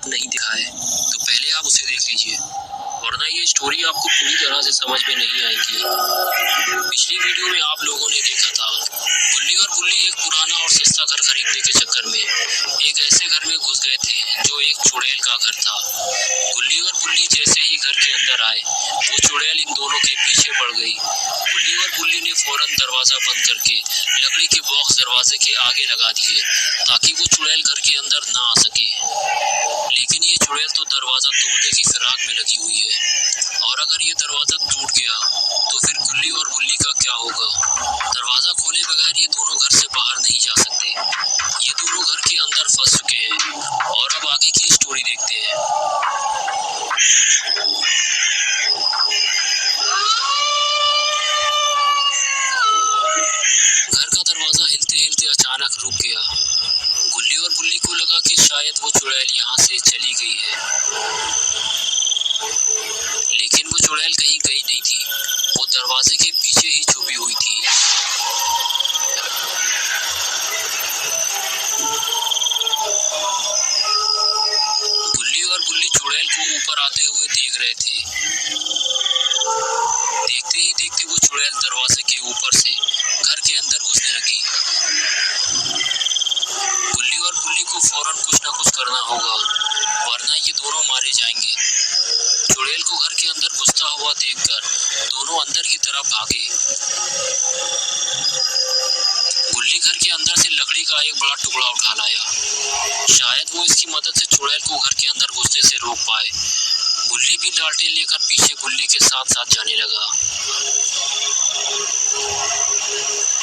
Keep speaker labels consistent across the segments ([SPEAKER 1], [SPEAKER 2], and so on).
[SPEAKER 1] नहीं दिखा है तो पहले आप उसे देख लीजिए, वरना ये स्टोरी आपको पूरी तरह से समझ में नहीं आएगी। पिछली वीडियो में आप लोगों ने देखा था गुल्ली और बुल्ली एक पुराना और सस्ता घर खरीदने के चक्कर में एक ऐसे घर में घुस गए थे जो एक चुड़ैल का घर था। गुल्ली और बुल्ली जैसे ही घर के अंदर आए वो चुड़ैल इन दोनों के पीछे पड़ गई। गुल्ली और बुल्ली ने फौरन दरवाजा बंद करके लकड़ी के बॉक्स दरवाजे के आगे लगा दिए ताकि वो चुड़ैल घर के अंदर ना आ सके। लेकिन ये चुड़ैल तो दरवाजा तोड़ने की फिराक में लगी हुई है, और अगर ये दरवाजा टूट गया तो फिर गुल्ली और बुल्ली का क्या होगा। दरवाजा खोले बगैर ये दोनों घर से बाहर नहीं जा सकते। ये दोनों घर के अंदर फंस चुके हैं और अब आगे की स्टोरी देखते हैं। घर का दरवाजा हिलते हिलते अचानक रुक गया। गुल्ली और बुल्ली को लगा कि शायद वो चुड़ैल यहाँ से चली गई है, लेकिन वो चुड़ैल कहीं गई नहीं थी, वो दरवाजे के पीछे ही छुपी हुई थी। गुल्ली और बुल्ली चुड़ैल को ऊपर आते हुए देख रहे थे। देखते ही देखते वो चुड़ैल दरवाजे के ऊपर से घर के अंदर घुसने लगी। गुल्ली और बुल्ली को फौरन कुछ न कुछ करना होगा, वरना ये दोनों मारे जाएंगे। चुड़ैल को घर के अंदर घुसता हुआ देखकर दोनों अंदर की तरफ भागे। गुल्ली घर के अंदर से लकड़ी का एक बड़ा टुकड़ा उठा लाया, शायद वो इसकी मदद से चुड़ैल को घर के अंदर घुसने से रोक पाए। बुल्ली भी लालटेन लेकर पीछे गुल्ली के साथ साथ जाने लगा।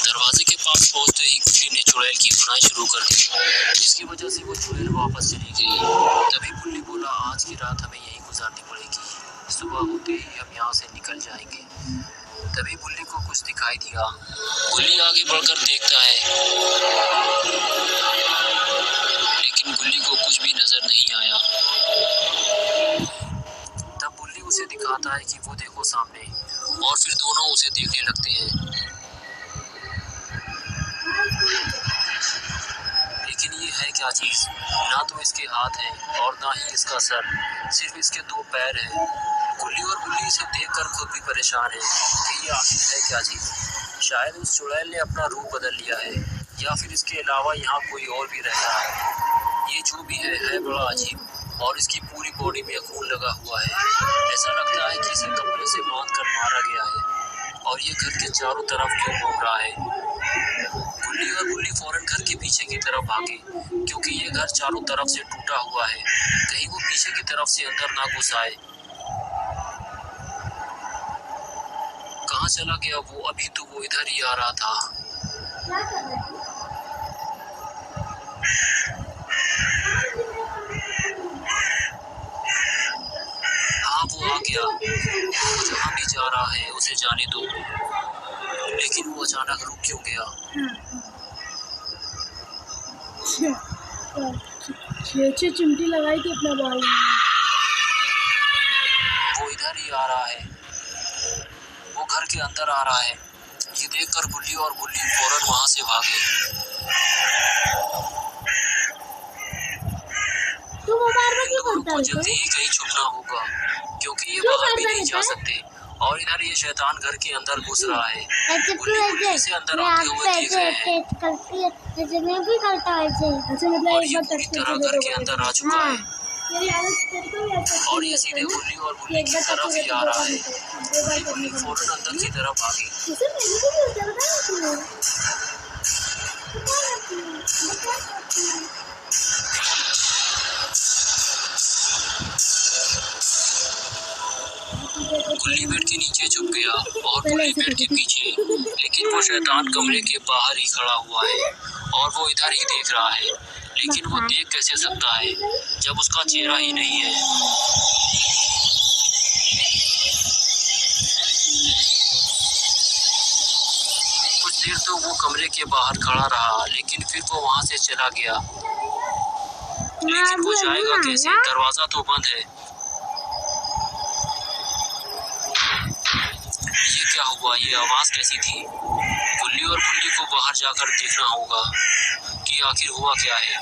[SPEAKER 1] दरवाजे के पास पहुंचते ही गुल्ली ने चुड़ैल की धुनाई शुरू कर दी, जिसकी वजह से वो चुड़ैल वापस चली गई। तभी बुल्ली बोला, आज की रात हमें यहीं गुजारनी पड़ेगी, सुबह होते ही हम यहाँ से निकल जाएंगे। तभी बुल्ली को कुछ दिखाई दिया। बुल्ली आगे बढ़कर देखता है, लेकिन बुल्ली को कुछ भी नजर नहीं आया। तब बुल्ली उसे दिखाता है कि वो देखो सामने, और फिर दोनों उसे देखने लगते हैं। लेकिन ये है क्या चीज, ना तो इसके हाथ है और ना ही इसका सर, सिर्फ इसके दो पैर हैं। गुल्ली और बुल्ली इसे देखकर खुद भी परेशान है कि ये आखिर है क्या चीज। शायद उस चुड़ैल ने अपना रूप बदल लिया है, या फिर इसके अलावा यहाँ कोई और भी रहता है। ये जो भी है बड़ा अजीब, और इसकी पूरी बॉडी में खून लगा हुआ है। ऐसा लगता है कि इसे कपड़े से बांध कर मारा गया है, और ये घर के चारों तरफ क्यों घूम रहा है। गुल्ली और बुल्ली फौरन घर के पीछे की तरफ भागे, क्योंकि ये घर चारों तरफ से टूटा हुआ है, कहीं वो पीछे की तरफ से अंदर ना घुस आए। कहाँ चला गया वो, अभी तो वो इधर ही आ रहा था। हाँ वो आ गया, वो जहाँ भी जा रहा है उसे जाने दो। लेकिन वो अचानक रुक क्यों गया।
[SPEAKER 2] चिमटी लगाई थी अपना बाल में।
[SPEAKER 1] वो इधर ही आ रहा है, वो घर के अंदर आ रहा है। ये देखकर गुल्ली और बुल्ली फौरन वहां से भागे।
[SPEAKER 2] तो
[SPEAKER 1] जल्दी ही कहीं छुपना होगा, क्योंकि ये बाहर भी नहीं जा सकते, और इधर ये शैतान घर के अंदर घुस रहा है। गुल्ली से अंदर आते हुए देख रहे हैं, और ये पूरी तरह घर के अंदर आ चुका है, और ये सीधे गुल्ली और बुल्ली की तरफ ही आ रहा है। बुल्ली फौरन अंदर की तरफ आ गई। गुल्ली बेड के नीचे छुप गया और बुल्ली बेड के पीछे, लेकिन वो शैतान कमरे के बाहर ही खड़ा हुआ है, और वो इधर ही देख रहा है। लेकिन वो देख कैसे सकता है जब उसका चेहरा ही नहीं है। कुछ देर तो वो कमरे के बाहर खड़ा रहा, लेकिन फिर वो वहां से चला गया। लेकिन वो जाएगा कैसे, दरवाजा तो बंद है। ये क्या हुआ, ये आवाज कैसी थी। गुल्ली और बुल्ली को बाहर जाकर देखना होगा कि आखिर हुआ क्या है,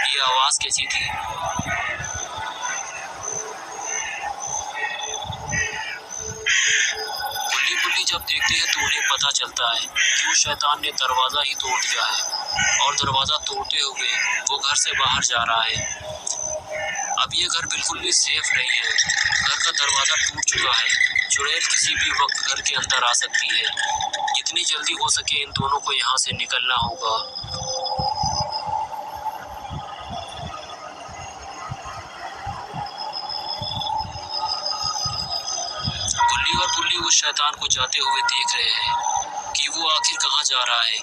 [SPEAKER 1] ये आवाज कैसी थी। देखते हैं तो उन्हें पता चलता है कि उस शैतान ने दरवाज़ा ही तोड़ दिया है और दरवाज़ा तोड़ते हुए वो घर से बाहर जा रहा है। अब ये घर बिल्कुल भी सेफ नहीं है। घर का दरवाज़ा टूट चुका है। चुड़ैल किसी भी वक्त घर के अंदर आ सकती है। जितनी जल्दी हो सके इन दोनों को यहाँ से निकलना होगा। गुल्ली और बुल्ली उस शैतान को जाते हुए देख रहे हैं कि वो आखिर कहाँ जा रहा है।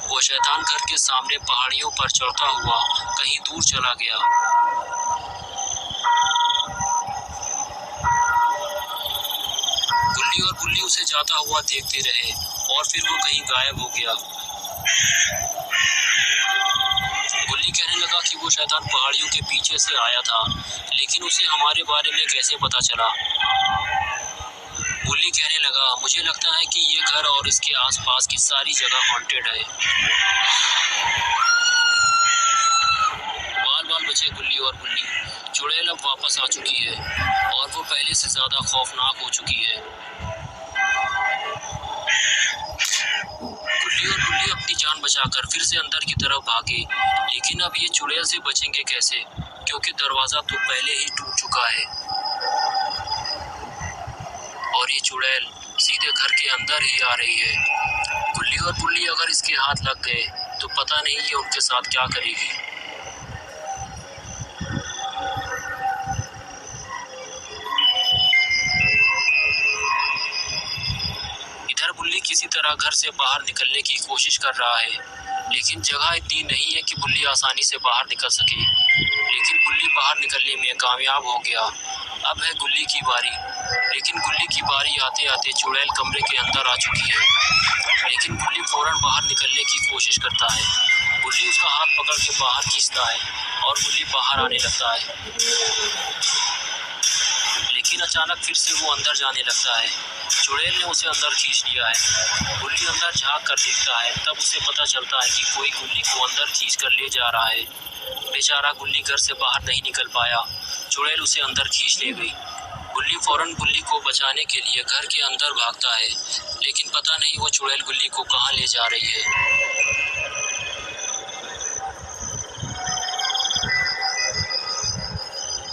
[SPEAKER 1] वो शैतान घर के सामने पहाड़ियों पर चढ़ता हुआ कहीं दूर चला गया। गुल्ली और बुल्ली उसे जाता हुआ देखते रहे और फिर वो कहीं गायब हो गया। गुल्ली कहने लगा कि वो शैतान पहाड़ियों के पीछे से आया था, लेकिन उसे हमारे बारे में कैसे पता चला। बुल्ली कहने लगा, मुझे लगता है कि ये घर और इसके आसपास की सारी जगह हॉन्टेड है। बाल बाल बचे गुल्ली और बुल्ली। चुड़ैल अब वापस आ चुकी है और वो पहले से ज्यादा खौफनाक हो चुकी है। गुल्ली और बुल्ली अपनी जान बचाकर फिर से अंदर की तरफ भागे, लेकिन अब ये चुड़ैल से बचेंगे कैसे, क्योंकि दरवाजा तो पहले ही टूट चुका है और ये चुड़ैल सीधे घर के अंदर ही आ रही है। गुल्ली और बुल्ली अगर इसके हाथ लग गए तो पता नहीं ये उनके साथ क्या करेगी। इधर बुल्ली किसी तरह घर से बाहर निकलने की कोशिश कर रहा है, लेकिन जगह इतनी नहीं है कि बुल्ली आसानी से बाहर निकल सके। लेकिन बुल्ली बाहर निकलने में कामयाब हो गया। अब है गुल्ली की बारी, लेकिन गुल्ली की बारी आते आते चुड़ैल कमरे के अंदर आ चुकी है। लेकिन गुल्ली फौरन बाहर निकलने की कोशिश करता है। गुल्ली उसका हाथ पकड़ के बाहर खींचता है और गुल्ली बाहर आने लगता है, लेकिन अचानक फिर से वो अंदर जाने लगता है। चुड़ैल ने उसे अंदर खींच लिया है। गुल्ली अंदर झांक कर देखता है, तब उसे पता चलता है कि कोई गुल्ली को अंदर खींच कर ले जा रहा है। बेचारा गुल्ली घर से बाहर नहीं निकल पाया। चुड़ैल उसे अंदर खींच ले गई। गुल्ली फौरन गुल्ली को बचाने के लिए घर के अंदर भागता है, लेकिन पता नहीं वो चुड़ैल गुल्ली को कहाँ ले जा रही है।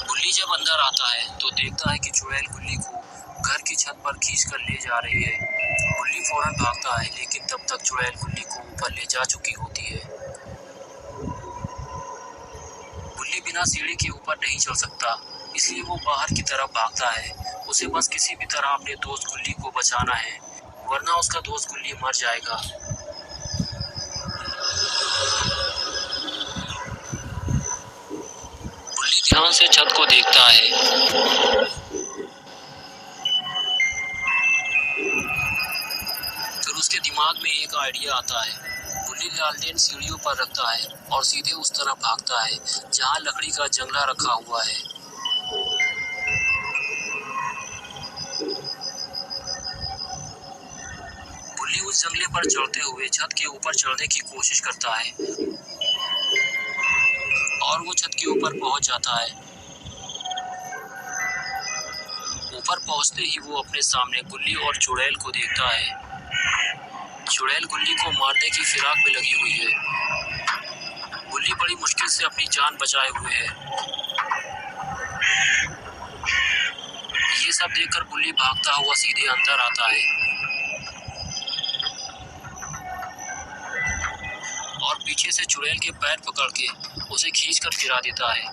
[SPEAKER 1] गुल्ली जब अंदर आता है तो देखता है कि चुड़ैल गुल्ली को घर की छत पर खींच कर ले जा रही है। गुल्ली फौरन भागता है, लेकिन तब तक चुड़ैल गुल्ली को ऊपर ले जा चुकी होती है। गुल्ली बिना सीढ़ी के ऊपर नहीं चल सकता, इसलिए वो बाहर की तरफ भागता है। उसे बस किसी भी तरह अपने दोस्त गुल्ली को बचाना है, वरना उसका दोस्त गुल्ली मर जाएगा। गुल्ली ध्यान से छत को देखता है। फिर उसके दिमाग में एक आइडिया आता है। गुल्ली लालटेन सीढ़ियों पर रखता है और सीधे उस तरफ भागता है जहां लकड़ी का जंगला रखा हुआ है। गुल्ली उस जंगले पर चढ़ते हुए छत के ऊपर चढ़ने की कोशिश करता है और वो छत के ऊपर पहुंच जाता है। ऊपर पहुंचते ही वो अपने सामने गुल्ली और चुड़ैल को देखता है। चुड़ैल गुल्ली को मारने की फिराक में लगी हुई है। गुल्ली बड़ी मुश्किल से अपनी जान बचाए हुए है। ये सब देखकर गुल्ली भागता हुआ सीधे अंदर आता है और पीछे से चुड़ैल के पैर पकड़ के उसे खींचकर गिरा देता है।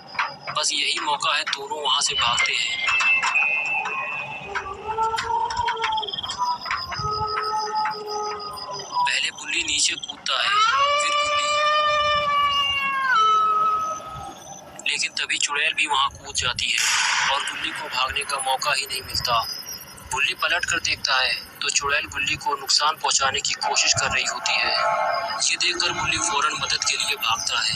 [SPEAKER 1] बस यही मौका है, दोनों वहां से भागते हैं। पहले बुल्ली नीचे कूदता है, फिर गुल्ली, लेकिन तभी चुड़ैल भी वहां कूद जाती है और गुल्ली को भागने का मौका ही नहीं मिलता। बुल्ली पलट कर देखता है तो चुड़ैल गुल्ली को नुकसान पहुंचाने की कोशिश कर रही होती है। ये देखकर बुल्ली फौरन मदद के लिए भागता है,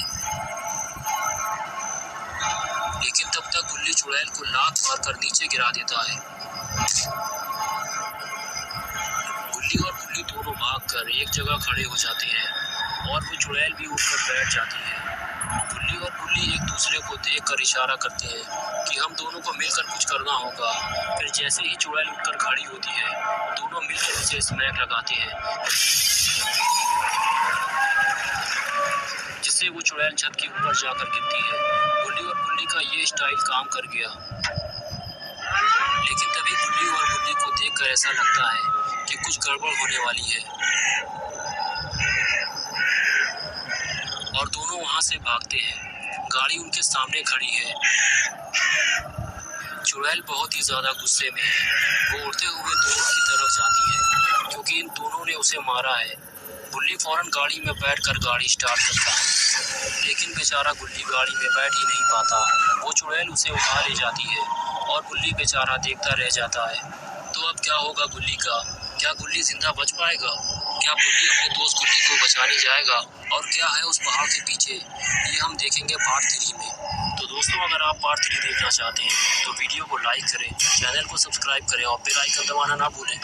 [SPEAKER 1] लेकिन तब तक गुल्ली चुड़ैल को लात मारकर नीचे गिरा देता है। गुल्ली और बुल्ली दोनों भागकर एक जगह खड़े हो जाते हैं और वो चुड़ैल भी उठकर बैठ जाती है। गुल्ली और गुल्ली एक दूसरे को देखकर इशारा करते हैं कि हम दोनों को मिलकर कुछ करना होगा। फिर जैसे ही चुड़ैल उठकर खड़ी होती है, दोनों मिलकर उसे स्मैक लगाते हैं, जिससे वो चुड़ैल छत के ऊपर जाकर गिरती है। गुल्ली और गुल्ली का ये स्टाइल काम कर गया, लेकिन तभी गुल्ली और गुल्ली को देखकर ऐसा लगता है कि कुछ गड़बड़ होने वाली है और दोनों वहां से भागते हैं। गाड़ी उनके सामने खड़ी है। चुड़ैल बहुत ही ज्यादा गुस्से में है। वो उड़ते हुए दोनों की तरफ जाती है, क्योंकि इन दोनों ने उसे मारा है। गुल्ली फौरन गाड़ी में बैठकर गाड़ी स्टार्ट करता है, लेकिन बेचारा गुल्ली गाड़ी में बैठ ही नहीं पाता। वो चुड़ैल उसे उठा ले जाती है और गुल्ली बेचारा देखता रह जाता है। तो अब क्या होगा गुल्ली का? क्या गुल्ली जिंदा बच पाएगा? क्या गुल्ली अपने दोस्त गुल्ली को बचाने जाएगा? और क्या है उस पहाड़ के पीछे, ये हम देखेंगे पार्ट 3 में। तो दोस्तों, अगर आप पार्ट 3 देखना चाहते हैं तो वीडियो को लाइक करें, चैनल को सब्सक्राइब करें और बेल आइकन दबाना ना भूलें।